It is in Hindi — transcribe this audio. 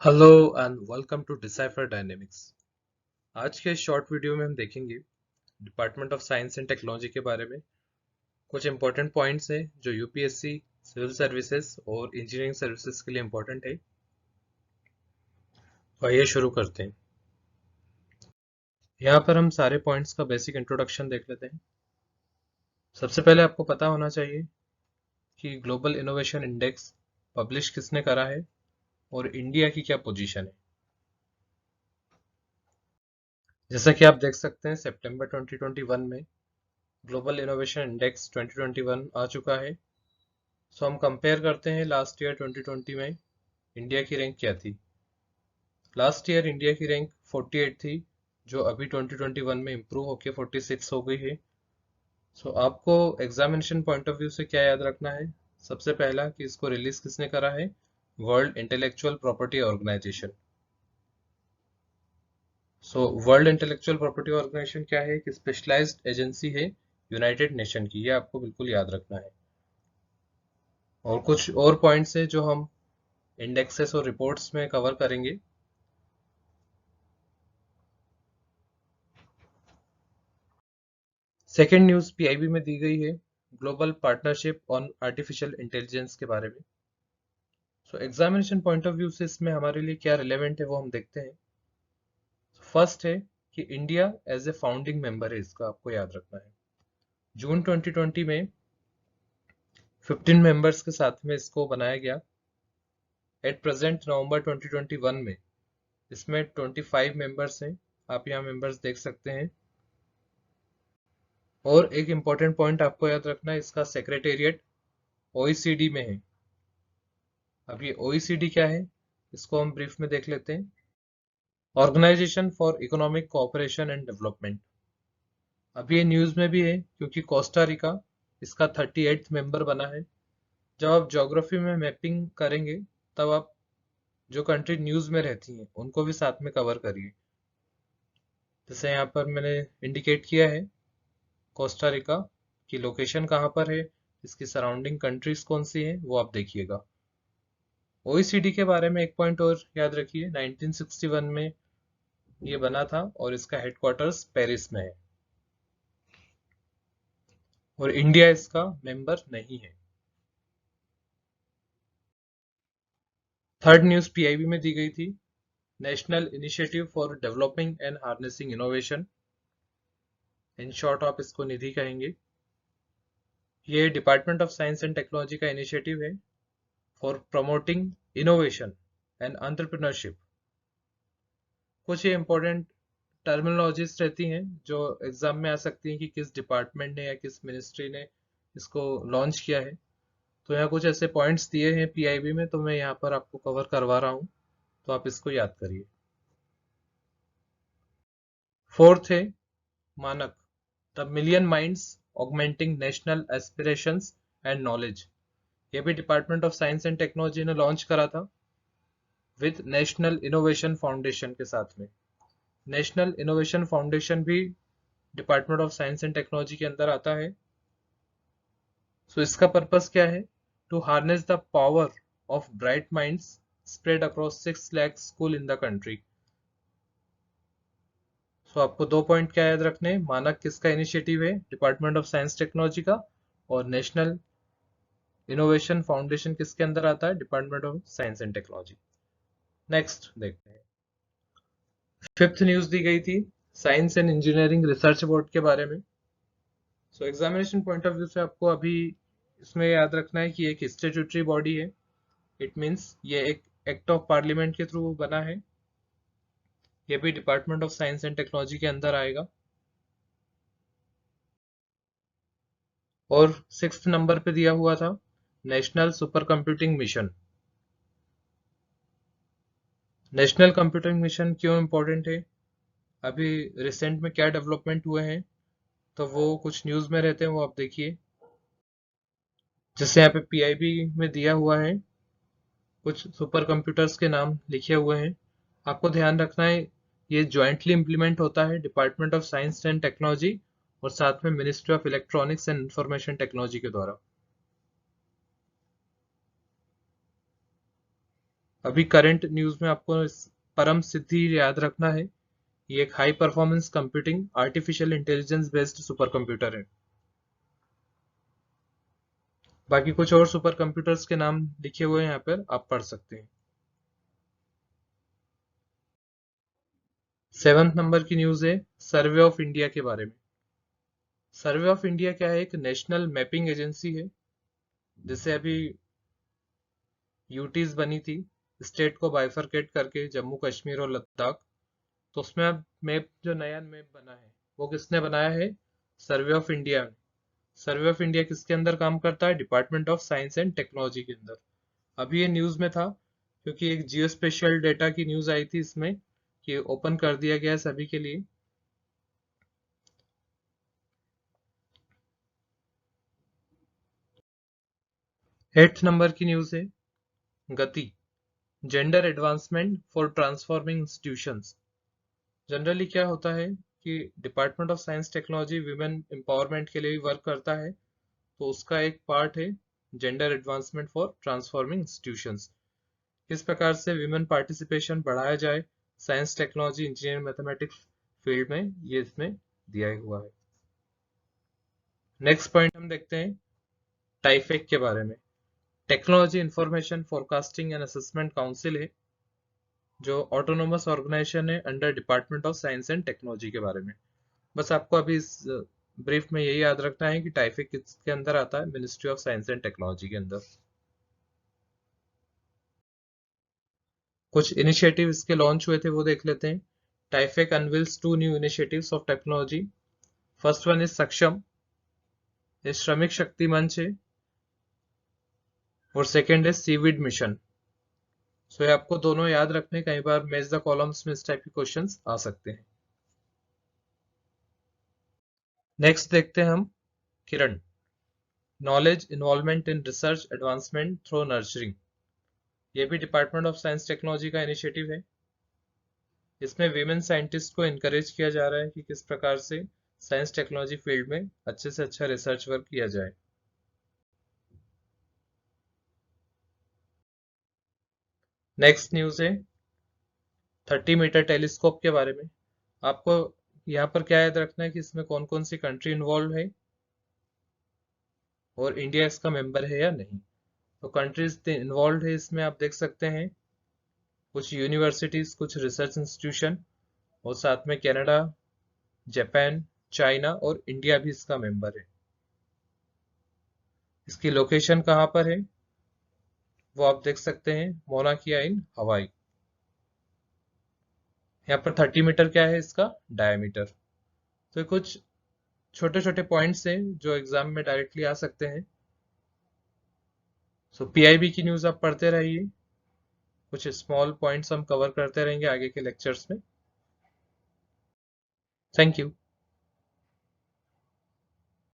Hello and welcome to decipher dynamics. आज के शॉर्ट वीडियो में हम देखेंगे department of science and technology के बारे में। कुछ इंपॉर्टेंट पॉइंट्स हैं जो यूपीएससी, सिविल सर्विसेज और इंजीनियरिंग सर्विसेज के लिए इंपॉर्टेंट है। तो आइए शुरू करते हैं। यहाँ पर हम सारे पॉइंट्स का बेसिक इंट्रोडक्शन देख लेते हैं। सबसे पहले आपको पता होना चाहिए कि ग्लोबल इनोवेशन इंडेक्स पब्लिश किसने करा है और इंडिया की क्या पोजीशन है। जैसा कि आप देख सकते हैं, सितंबर 2021 में ग्लोबल इनोवेशन इंडेक्स 2021 आ चुका है। सो हम कंपेयर करते हैं लास्ट ईयर 2020 में इंडिया की रैंक क्या थी। लास्ट ईयर इंडिया की रैंक 48 थी, जो अभी 2021 में इम्प्रूव होकर 46 हो गई है। सो आपको एग्जामिनेशन पॉइंट ऑफ व्यू से क्या याद रखना है। सबसे पहला कि इसको रिलीज किसने करा है, world intellectual property organisation. So world intellectual property organisation क्या है, कि स्पेशलाइज्ड एजेंसी है यूनाइटेड नेशन की। ये आपको बिल्कुल याद रखना है। और कुछ और पॉइंट्स है जो हम इंडेक्सेस और रिपोर्ट्स में कवर करेंगे। सेकेंड न्यूज पीआईबी में दी गई है, global partnership on artificial intelligence के बारे में। सो एग्जामिनेशन पॉइंट ऑफ व्यू से इसमें हमारे लिए क्या रिलेवेंट है वो हम देखते हैं। फर्स्ट है कि India as a founding member है, इसका आपको याद रखना है। जून 2020 में 15 मेंबर्स के साथ में इसको बनाया गया। एट प्रेजेंट नवंबर 2021 में इसमें 25 मेंबर्स हैं। आप यहाँ मेंबर्स देख सकते हैं। और एक इम्पॉर्टेंट पॉइंट आपको याद रखना है, इसका सेक्रेटेरिएट ओईसीडी में है। अब ये ओईसीडी क्या है, इसको हम ब्रीफ में देख लेते हैं। Organisation for economic cooperation and development. अब ये न्यूज में भी है क्योंकि कोस्टा रिका इसका 38th मेंबर बना है। जब आप ज्योग्राफी में मैपिंग करेंगे तब आप जो कंट्री न्यूज में रहती हैं उनको भी साथ में कवर करिए। जैसे यहाँ पर मैंने इंडिकेट किया है कोस्टा रिका की लोकेशन कहाँ पर है, इसकी सराउंडिंग कंट्रीज कौन सी हैं वो आप देखिएगा। ओईसीडी के बारे में एक पॉइंट और याद रखिए, 1961 में ये बना था और इसका हेडक्वार्टर्स पेरिस में है और इंडिया इसका मेंबर नहीं है। थर्ड न्यूज पीआईबी में दी गई थी, national initiative for developing and harnessing innovation. In short आप इसको निधि कहेंगे। ये department of science and technology का इनिशिएटिव है for promoting innovation and entrepreneurship. कुछ ये इंपॉर्टेंट टर्मिनोलॉजीज रहती हैं जो एग्जाम में आ सकती हैं कि किस डिपार्टमेंट ने या किस मिनिस्ट्री ने इसको लॉन्च किया है। तो यहाँ कुछ ऐसे पॉइंट्स दिए हैं पीआईबी में, तो मैं यहाँ पर आपको कवर करवा रहा हूँ, तो आप इसको याद करिए। फोर्थ है Manak, the million minds augmenting national aspirations and knowledge. ये भी department of science and technology ने लॉन्च करा था विद नेशनल इनोवेशन फाउंडेशन के साथ में। नेशनल इनोवेशन फाउंडेशन भी department of science and technology के अंदर आता है। सो इसका पर्पस क्या है, to harness the power of bright minds spread across 6 lakh school in the country. सो आपको दो पॉइंट क्या याद रखने हैं, मानक किसका इनिशिएटिव है, डिपार्टमेंट ऑफ साइंस टेक्नोलॉजी का, और नेशनल इनोवेशन फाउंडेशन किसके अंदर आता है, department of science and technology. Next देखते हैं। फिफ्थ न्यूज दी गई थी science and engineering research board के बारे में। सो एग्जामिनेशन पॉइंट ऑफ व्यू से आपको अभी इसमें याद रखना है कि एक स्टेट्यूटरी बॉडी है। इट मींस ये एक एक्ट ऑफ पार्लियामेंट के थ्रू बना है। ये भी department of science and technology के अंदर आएगा। और सिक्स्थ नंबर पे दिया हुआ था national super computing mission. National computing mission क्यों इंपॉर्टेंट है, अभी रिसेंट में क्या डेवलपमेंट हुए हैं, तो वो कुछ न्यूज में रहते हैं, वो आप देखिए। जैसे यहाँ पे पीआईबी में दिया हुआ है, कुछ सुपर कंप्यूटर्स के नाम लिखे हुए हैं। आपको ध्यान रखना है ये ज्वाइंटली इम्प्लीमेंट होता है department of science and technology और साथ में ministry of electronics and information technology के द्वारा। अभी करंट न्यूज में आपको परम सिद्धि याद रखना है। ये एक high performance computing artificial intelligence based super computer है। बाकी कुछ और सुपर कंप्यूटर्स के नाम लिखे हुए हैं यहाँ पर, आप पढ़ सकते हैं। 7th नंबर की न्यूज है सर्वे ऑफ इंडिया के बारे में। सर्वे ऑफ इंडिया क्या है? एक नेशनल मैपिंग एजेंसी है। जैसे अभी यूटीज बनी थी, स्टेट को बाइफरकेट करके जम्मू कश्मीर और लद्दाख, तो उसमें अब मैप, जो नया मैप बना है, वो किसने बनाया है? Survey of India. Survey of India किसके अंदर काम करता है? Department of science and technology के अंदर। अभी ये न्यूज में था क्योंकि एक जियो स्पेशियल डेटा की न्यूज आई थी इसमें, कि ओपन कर दिया गया है सभी के लिए। 8th नंबर की न्यूज है गति, gender advancement for transforming institutions. Generally क्या होता है कि department of science technology women empowerment के लिए भी वर्क करता है, तो उसका एक पार्ट है gender advancement for transforming institutions. किस प्रकार से विमेन पार्टिसिपेशन बढ़ाया जाए science technology engineering mathematics field में, ये इसमें दिया हुआ है। नेक्स्ट पॉइंट हम देखते हैं टाइफेक के बारे में। Technology information forecasting and assessment council है, जो ऑटोनोमस ऑर्गेनाइजेशन है under department of science and technology के बारे में। बस आपको अभी इस ब्रीफ में यही याद रखना है कि टाइफेक किसके अंदर आता है? Ministry of science and technology के अंदर। कुछ इनिशिएटिव इसके लॉन्च हुए थे वो देख लेते हैं। TIFAC unveils 2 new initiatives of technology. First one is Saksham, ये श्रमिक शक्ति मंच है, और सेकेंड इज सीविड मिशन। सो ये आपको दोनों याद रखने, कई बार मैच द कॉलम्स में इस टाइप के क्वेश्चंस आ सकते हैं। नेक्स्ट देखते हैं हम Kiran, knowledge involvement in research advancement through nurturing. ये भी डिपार्टमेंट ऑफ साइंस टेक्नोलॉजी का इनिशिएटिव है। इसमें विमेन साइंटिस्ट को इनकरेज किया जा रहा है कि किस प्रकार से साइंस टेक्नोलॉजी फील्ड में अच्छे से अच्छा रिसर्च वर्क किया जाए। नेक्स्ट न्यूज है 30 मीटर टेलीस्कोप के बारे में। आपको यहाँ पर क्या याद रखना है कि इसमें कौन कौन सी कंट्री इन्वॉल्व है और इंडिया इसका मेंबर है या नहीं। तो कंट्रीज इन्वॉल्व है इसमें आप देख सकते हैं, कुछ यूनिवर्सिटीज, कुछ रिसर्च इंस्टीट्यूशन, और साथ में कनाडा, जापान, चाइना और इंडिया भी इसका मेंबर है। इसकी लोकेशन कहाँ पर है वो आप देख सकते हैं, मोना किया इन हवाई। यहाँ पर 30 मीटर क्या है इसका डायमीटर। तो ये कुछ छोटे छोटे पॉइंट्स हैं जो एग्जाम में डायरेक्टली आ सकते हैं। सो पीआईबी की न्यूज आप पढ़ते रहिए, कुछ स्मॉल पॉइंट्स हम कवर करते रहेंगे आगे के लेक्चर्स में। Thank you.